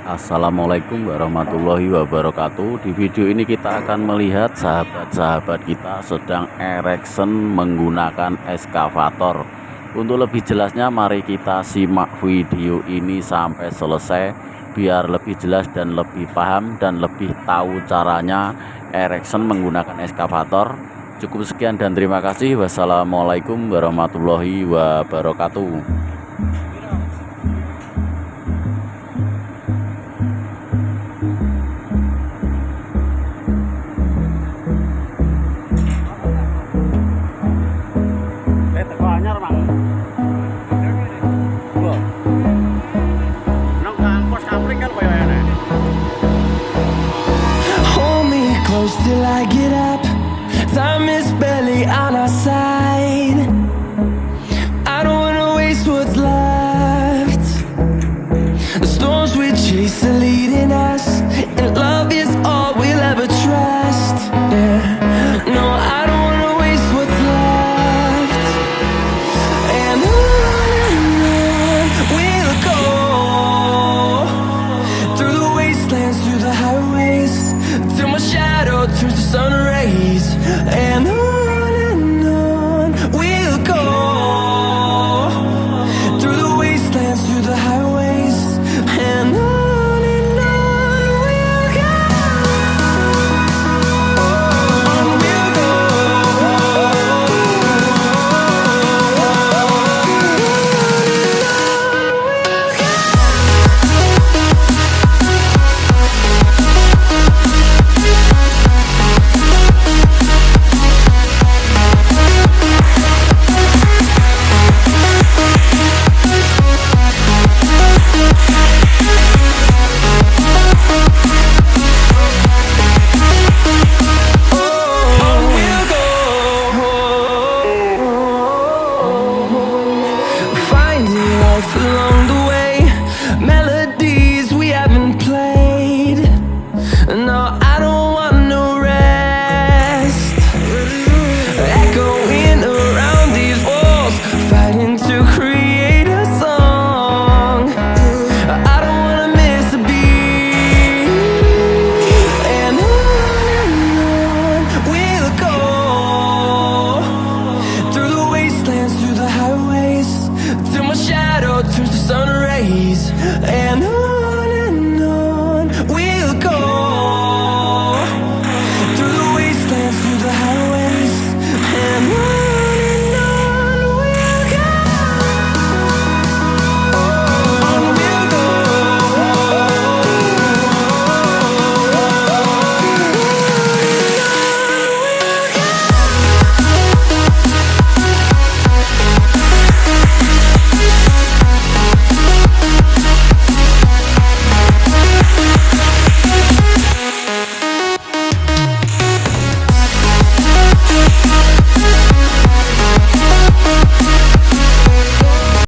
Assalamualaikum warahmatullahi wabarakatuh. Di video ini kita akan melihat sahabat-sahabat kita sedang erection menggunakan ekskavator. Untuk lebih jelasnya mari kita simak video ini sampai selesai biar lebih jelas dan lebih paham dan lebih tahu caranya erection menggunakan ekskavator. Cukup sekian dan terima kasih. Wassalamualaikum warahmatullahi wabarakatuh. Hold me close till I get up. Time is barely on our side. I don't wanna waste what's left. The storms we chase are leading us, and love is all we'll ever trust. Yeah.